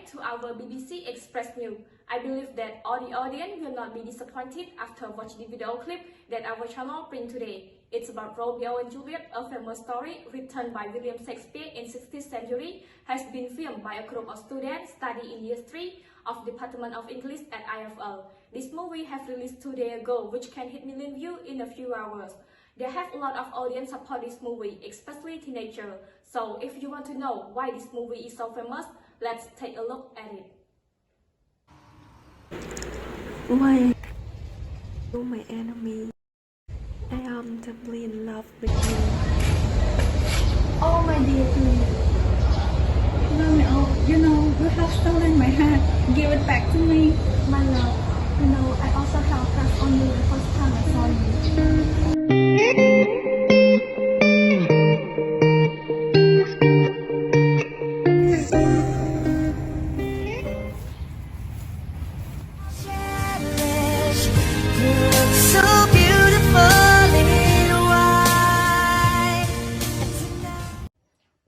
back to our BBC Express News. I believe that all the audience will not be disappointed after watching the video clip that our channel bring today. It's about Romeo and Juliet, a famous story written by William Shakespeare in 16th century, has been filmed by a group of students studying in year 3 of Department of English at IFL. This movie has released 2 days ago, which can hit million views in a few hours. They have a lot of audience support this movie, especially teenagers. So if you want to know why this movie is so famous, let's take a look at it. Why you my enemy? I am deeply in love with you. Oh my dear Romeo, you know, you have stolen my heart. Give it back to me. My love, you know, I also have a crush on you the first time I saw you.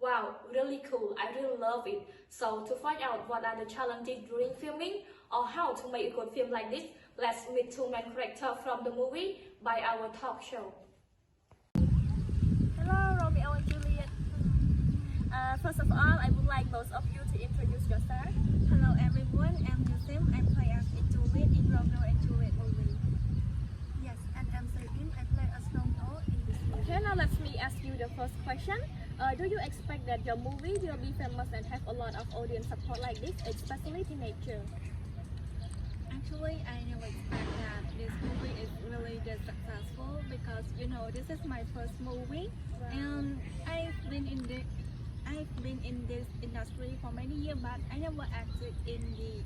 Wow, really cool. I really love it. So to find out what are the challenges during filming or how to make a good film like this, let's meet 2 main characters from the movie by our talk show. Hello, Romeo and Juliet. First of all, I would like both of you to introduce yourself. Hello everyone, I'm Yusim. I play as Juliet in Romeo and Juliet movie. Yes, and I'm Sreyim. I play as Romeo in this movie. Okay, now let me ask you the first question. Do you expect that your movie will be famous and have a lot of audience support like this, especially teenagers? Actually, I never expect that this movie is really that successful because you know this is my first movie, and I've been in this industry for many years, but I never acted in the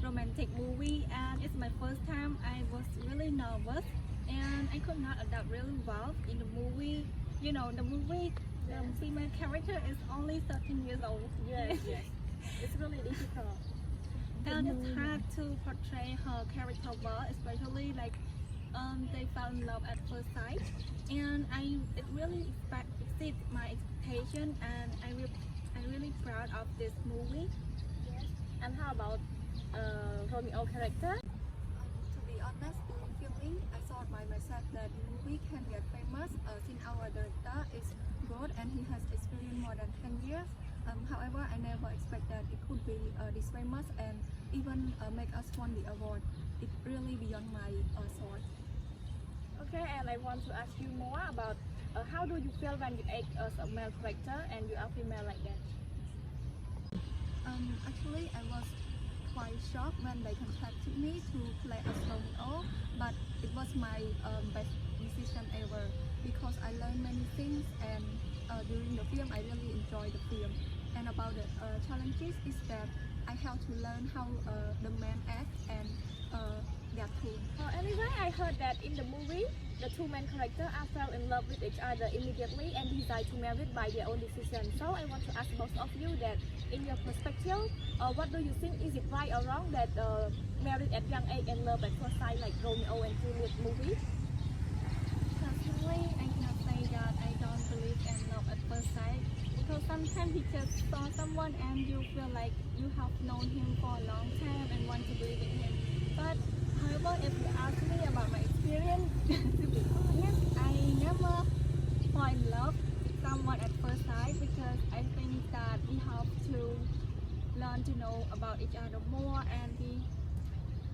romantic movie, and it's my first time. I was really nervous, and I could not adapt really well in the movie. You know, the movie, the female character is only 13 years old. Yes, yes. It's really difficult. And it's hard to portray her character well, especially like they fell in love at first sight, and it really exceeds my expectation, and I'm really proud of this movie. Yes. And how about Romeo character? To be honest, during filming, I thought by myself that the movie can get famous since our director is good and he has experience more than 10 years. However, I never expect that it could be this famous and even make us won the award. It's really beyond my thought. Okay, and I want to ask you more about how do you feel when you act as a male character and you are female like that? Actually, I was quite shocked when they contacted me to play as Romeo, but it was my best decision ever because I learned many things, and during the film I really enjoyed the film. And about the challenges is that I have to learn how the man act and their tune. Anyway, I heard that in the movie, the 2 main characters fell in love with each other immediately and decide to marry by their own decision. So I want to ask both of you that in your perspective, what do you think, is it right or wrong that married at young age and love at first sight like Romeo and Juliet movie? Personally, I cannot say that I don't believe in love at first sight because sometimes you just saw someone and you feel like you have known him for a long time and want to be with him. But however, if you ask me about my experience, to be honest, I never fall in love with someone at first sight because I think that we have to learn to know about each other more, and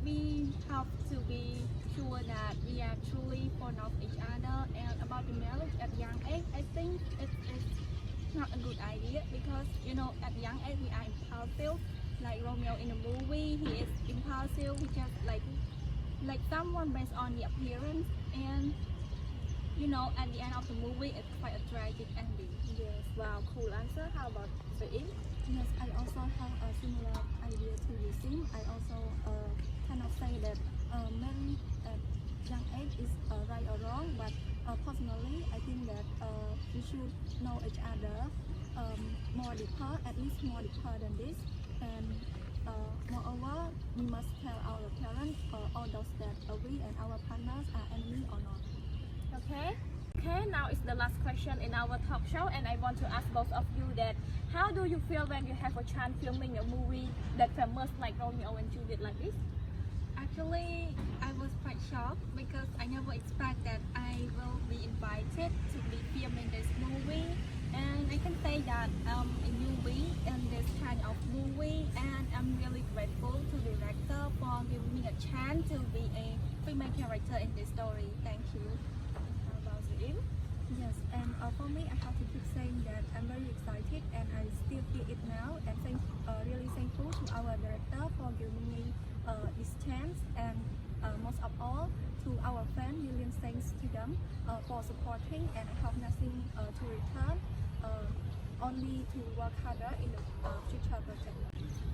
we have to be sure that we are truly fond of each other. And about the marriage at young age, I think it's not a good idea because you know at young age we are impulsive. Like Romeo in the movie, he is impulsive. He just like someone based on the appearance, and you know at the end of the movie it's quite a tragic ending. Yes, wow, cool answer. How about Sreyim? Yes, I also have a similar idea to Yusim. I also cannot say that marriage at young age is right or wrong, but personally I think that we should know each other more deeper, at least more deeper than this, and moreover we must tell our parents all those that we and our partners are enemy or not. Okay, now it's the last question in our talk show, and I want to ask both of you that how do you feel when you have a chance filming a movie that famous like Romeo and Juliet like this? Actually, I was quite shocked because I never expect that I will be invited to be filming this movie, and I can say that I'm a newbie in this kind of movie, and I'm really grateful to the director for giving me a chance to be a female character in this story. Thank you. How about Sreyim? Yes, and for me, I have to keep saying that I'm very excited, and I still feel it now, and really thankful to our director for giving me this chance, and most of all to our fans, million thanks to them for supporting, and I have nothing to return, only to work harder in the future project.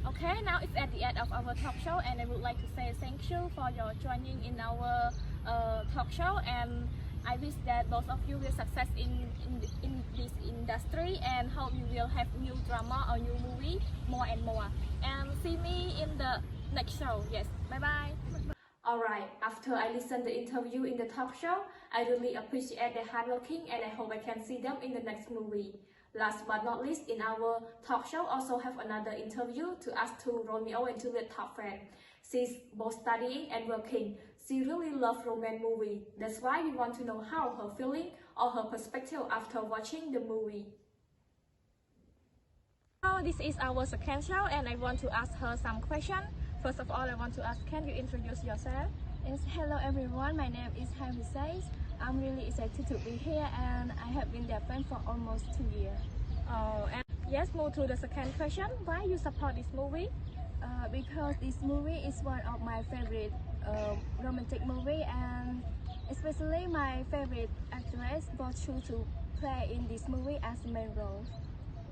Okay, now it's at the end of our talk show, and I would like to say thank you for your joining in our talk show, and I wish that both of you will success in this industry, and hope you will have new drama or new movie more and more. And see me in the next show. Yes, bye bye. Alright, after I listened the interview in the talk show, I really appreciate their hardworking, and I hope I can see them in the next movie. Last but not least, in our talk show also have another interview to ask to Romeo and Juliet top fan. She's both studying and working. She really loves romance movie. That's why we want to know how her feeling or her perspective after watching the movie. Now this is our second show, and I want to ask her some questions. First of all, I want to ask, can you introduce yourself? Yes, hello everyone, my name is Pisey. I'm really excited to be here, and I have been their fan for almost 2 years. Oh, and yes, move to the second question. Why you support this movie? Because this movie is one of my favorite romantic movie, and especially my favorite actress Vortey to play in this movie as the main role.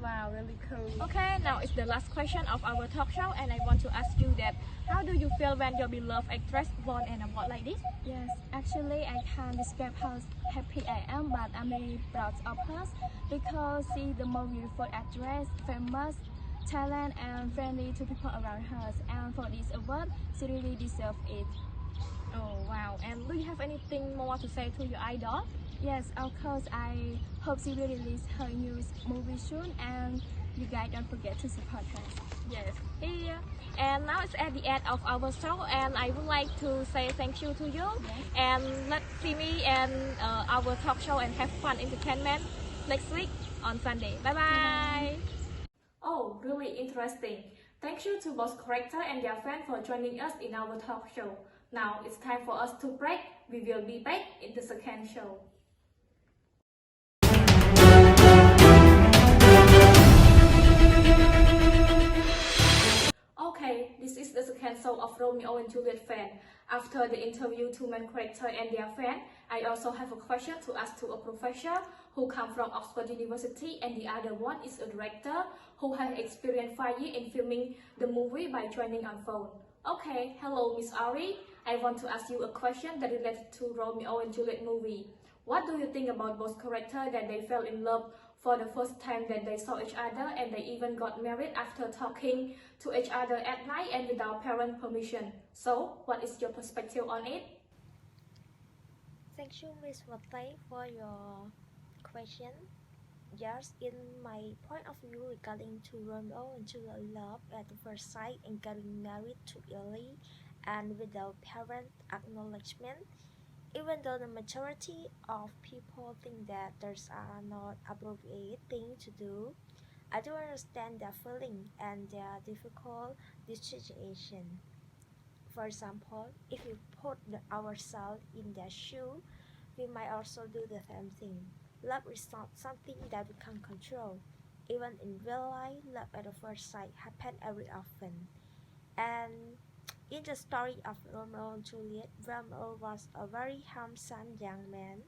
Wow, really cool. Okay, now it's the last question of our talk show, and I want to ask you that how do you feel when your beloved actress won an award like this? Yes, actually I can't describe how happy I am, but I'm really proud of her because she's the most beautiful actress, famous, talent, and friendly to people around her. And for this award, she really deserves it. Oh wow, and do you have anything more to say to your idol? Yes, of course. I hope she will release her new movie soon, and you guys don't forget to support her. Yes, here. And now it's at the end of our show, and I would like to say thank you to you. Yes. And let's see me and our talk show and have fun entertainment next week on Sunday. Bye bye. Oh, really interesting. Thank you to both character and their fans for joining us in our talk show. Now it's time for us to break. We will be back in the second show. Okay, this is the second show of Romeo and Juliet fan. After the interview two main character and their fan, I also have a question to ask to a professor who come from Oxford University, and the other one is a director who has experienced 5 years in filming the movie by joining on phone. Okay, hello Miss Ari. I want to ask you a question that relates to Romeo and Juliet movie. What do you think about both characters that they fell in love for the first time that they saw each other, and they even got married after talking to each other at night and without parent permission? So, what is your perspective on it? Thank you, Miss Vortey, for your question. Yes, in my point of view regarding to Romeo and Juliet love at the first sight and getting married too early and without parent acknowledgement, even though the majority of people think that those are not appropriate thing to do, I do understand their feeling and their difficult situation. For example, if we put ourselves in their shoe, we might also do the same thing. Love is not something that we can control. Even in real life, love at the first sight happens every often. And in the story of Romeo and Juliet, Romeo was a very handsome young man,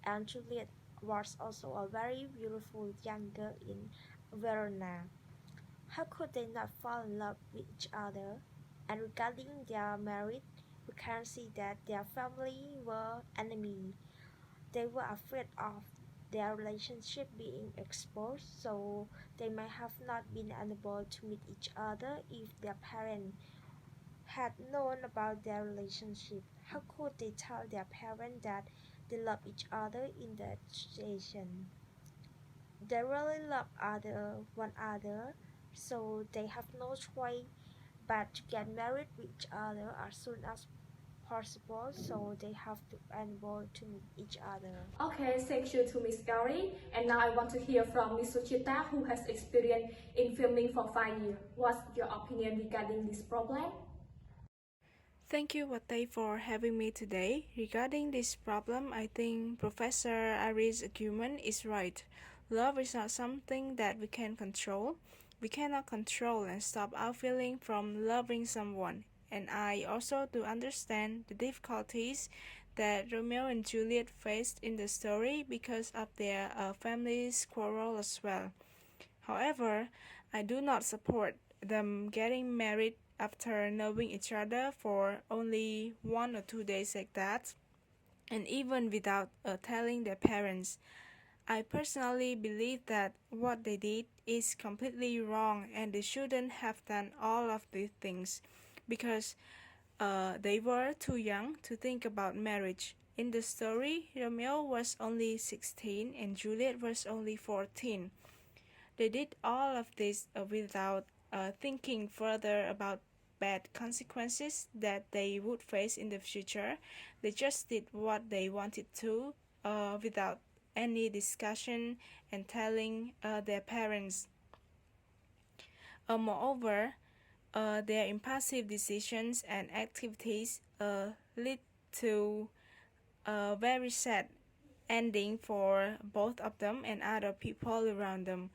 and Juliet was also a very beautiful young girl in Verona. How could they not fall in love with each other? And regarding their marriage, we can see that their family were enemies. They were afraid of their relationship being exposed, so they might have not been unable to meet each other if their parents had known about their relationship. How could they tell their parents that they love each other in that situation. They really love one another, so they have no choice but to get married with each other as soon as possible, so they have to enable to meet each other. Okay, thank you to Miss Gary. And now I want to hear from Miss Socheata, who has experience in filming for 5 years. What's your opinion regarding this problem? Thank you, Vortey, for having me today. Regarding this problem, I think Professor Ari's argument is right. Love is not something that we can control. We cannot control and stop our feeling from loving someone. And I also do understand the difficulties that Romeo and Juliet faced in the story because of their family's quarrel as well. However, I do not support them getting married after knowing each other for only 1 or 2 days like that, and even without telling their parents. I personally believe that what they did is completely wrong and they shouldn't have done all of these things because they were too young to think about marriage. In the story, Romeo was only 16 and Juliet was only 14. They did all of this without thinking further about bad consequences that they would face in the future. They just did what they wanted to without any discussion and telling their parents. Moreover, their impulsive decisions and activities lead to a very sad ending for both of them and other people around them.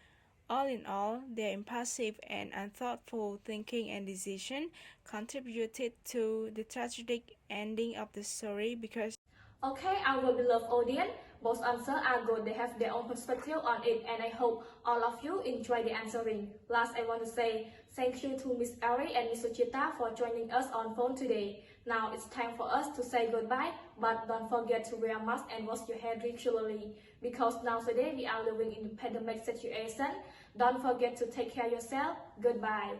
All in all, their impulsive and unthoughtful thinking and decision contributed to the tragic ending of the story because Okay, our beloved audience, both answers are good. They have their own perspective on it, and I hope all of you enjoy the answering. Last, I want to say thank you to Miss Ari and Miss Socheata for joining us on phone today. Now it's time for us to say goodbye, but don't forget to wear a mask and wash your hair regularly because nowadays we are living in a pandemic situation. Don't forget to take care of yourself. Goodbye.